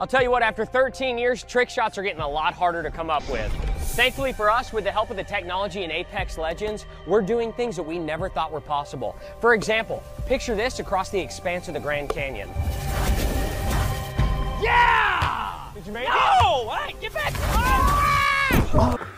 I'll tell you what, after 13 years, trick shots are getting a lot harder to come up with. Thankfully for us, with the help of the technology in Apex Legends, we're doing things that we never thought were possible. For example, picture this across the expanse of the Grand Canyon. Yeah! Did you make it? No! All right, get back!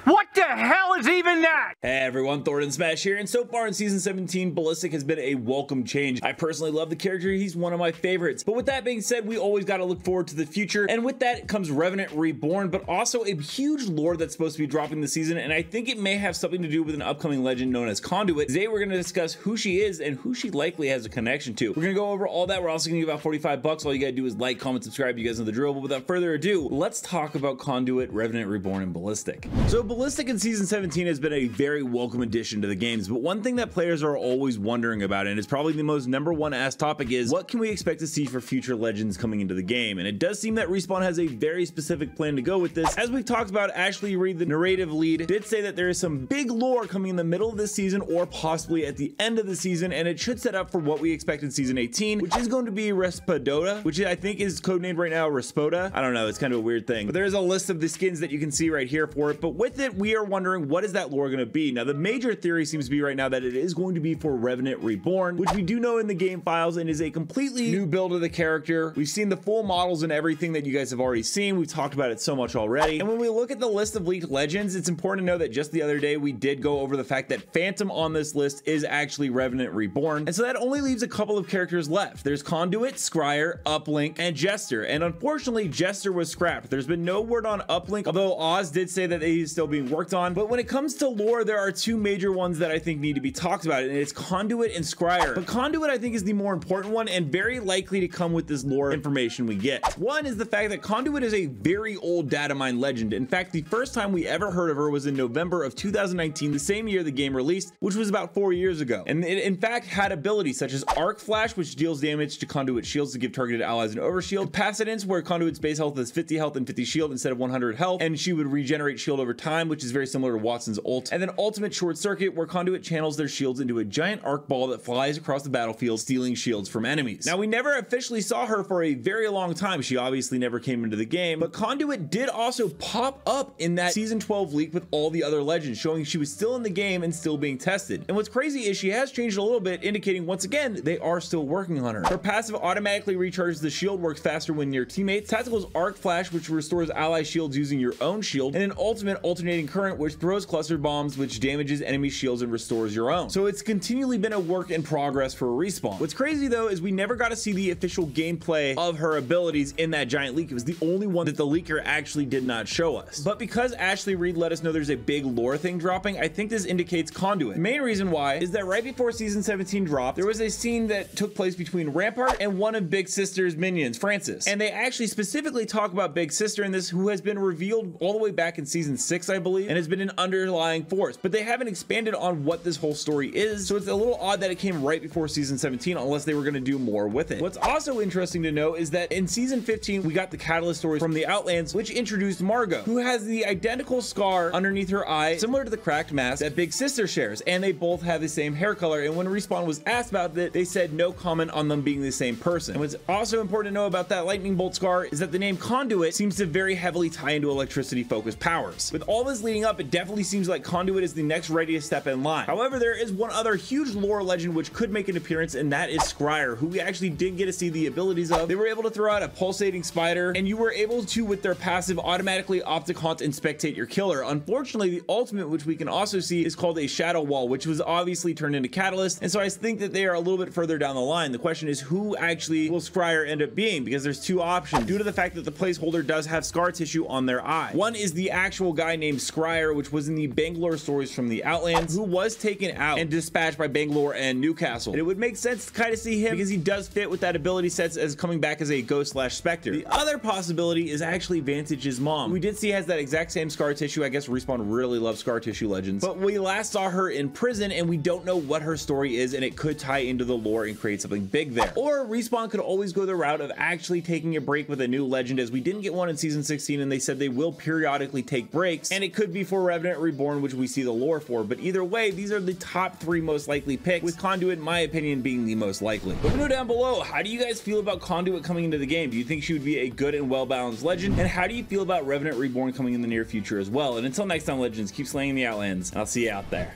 What the hell is even that? Hey everyone, Thordan Smash here, and so far in Season 17, Ballistic has been a welcome change. I personally love the character, he's one of my favorites. But with that being said, we always gotta look forward to the future, and with that comes Revenant Reborn, but also a huge lore that's supposed to be dropping this season, and I think it may have something to do with an upcoming legend known as Conduit. Today we're gonna discuss who she is and who she likely has a connection to. We're gonna go over all that. We're also gonna give out 45 bucks. All you gotta do is like, comment, subscribe. You guys know the drill, but without further ado, let's talk about Conduit, Revenant Reborn, and Ballistic. So Ballistic in Season 17 has been a very welcome addition to the games, but one thing that players are always wondering about, and it's probably the most #1 asked topic, is what can we expect to see for future legends coming into the game? And it does seem that Respawn has a very specific plan to go with this. As we've talked about, Ashley Reed, the narrative lead, did say that there is some big lore coming in the middle of this season or possibly at the end of the season, and it should set up for what we expect in Season 18, which is going to be Respadota, which I think is codenamed right now Respoda. I don't know, it's kind of a weird thing, but there's a list of the skins that you can see right here for it. But with it, we are wondering, what is that lore going to be? Now, the major theory seems to be right now that it is going to be for Revenant Reborn, which we do know in the game files and is a completely new build of the character. We've seen the full models and everything that you guys have already seen. We've talked about it so much already. And when we look at the list of leaked legends, it's important to know that just the other day we did go over the fact that Phantom on this list is actually Revenant Reborn. And so that only leaves a couple of characters left. There's Conduit, Squire, Uplink, and Jester. And unfortunately, Jester was scrapped. There's been no word on Uplink, although Oz did say that he's still being worked on. But when it comes to lore, there are two major ones that I think need to be talked about, and it's Conduit and Squire. But Conduit, I think, is the more important one and very likely to come with this lore information we get. One is the fact that Conduit is a very old datamine legend. In fact, the first time we ever heard of her was in November of 2019, the same year the game released, which was about 4 years ago. And it, in fact, had abilities such as Arc Flash, which deals damage to Conduit shields to give targeted allies an overshield, Capacitance, where Conduit's base health is 50 health and 50 shield instead of 100 health, and she would regenerate shield over time, which is very similar to Watson's ult. And then Ultimate Short Circuit, where Conduit channels their shields into a giant arc ball that flies across the battlefield, stealing shields from enemies. Now, we never officially saw her for a very long time. She obviously never came into the game, but Conduit did also pop up in that Season 12 leak with all the other legends, showing she was still in the game and still being tested. And what's crazy is she has changed a little bit, indicating once again, they are still working on her. Her passive automatically recharges the shield, works faster when near teammates. Tactical's Arc Flash, which restores ally shields using your own shield, and an Ultimate Alternating Current, which throws cluster bombs, which damages enemy shields and restores your own. So it's continually been a work in progress for Respawn. What's crazy though is we never got to see the official gameplay of her abilities in that giant leak. It was the only one that the leaker actually did not show us. But because Ashley Reed let us know there's a big lore thing dropping, I think this indicates Conduit. The main reason why is that right before Season 17 dropped, there was a scene that took place between Rampart and one of Big Sister's minions, Francis. And they actually specifically talk about Big Sister in this, who has been revealed all the way back in Season 6, I believe, and has been an underlying force. But they haven't expanded on what this whole story is, so it's a little odd that it came right before Season 17 unless they were going to do more with it. What's also interesting to know is that in Season 15 we got the catalyst stories from the Outlands, which introduced Margot, who has the identical scar underneath her eye similar to the cracked mask that Big Sister shares, and they both have the same hair color. And when Respawn was asked about it, they said no comment on them being the same person. And what's also important to know about that lightning bolt scar is that the name Conduit seems to very heavily tie into electricity focused powers. With all this leading up, it definitely seems like Conduit is the next readiest step in line. However, there is one other huge lore legend which could make an appearance, and that is Squire, who we actually did get to see the abilities of. They were able to throw out a pulsating spider, and you were able to, with their passive, automatically optic haunt and spectate your killer. Unfortunately, the ultimate, which we can also see, is called a shadow wall, which was obviously turned into catalyst, and so I think that they are a little bit further down the line. The question is, who actually will Squire end up being? Because there's two options due to the fact that the placeholder does have scar tissue on their eye. One is the actual guy named Squire, which was in the Bangalore stories from the Outlands, who was taken out and dispatched by Bangalore and Newcastle. And it would make sense to kind of see him because he does fit with that ability sets as coming back as a ghost/specter. The other possibility is actually Vantage's mom. We did see has that exact same scar tissue. I guess Respawn really loves scar tissue legends, but we last saw her in prison and we don't know what her story is, and it could tie into the lore and create something big there. Or Respawn could always go the route of actually taking a break with a new legend, as we didn't get one in Season 16 and they said they will periodically take breaks, and it could be for Revenant Reborn, which we see the lore for, but either way, these are the top 3 most likely picks, with Conduit, in my opinion, being the most likely. Let me know down below, how do you guys feel about Conduit coming into the game? Do you think she would be a good and well-balanced legend? And how do you feel about Revenant Reborn coming in the near future as well? And until next time, Legends, keep slaying the Outlands, and I'll see you out there.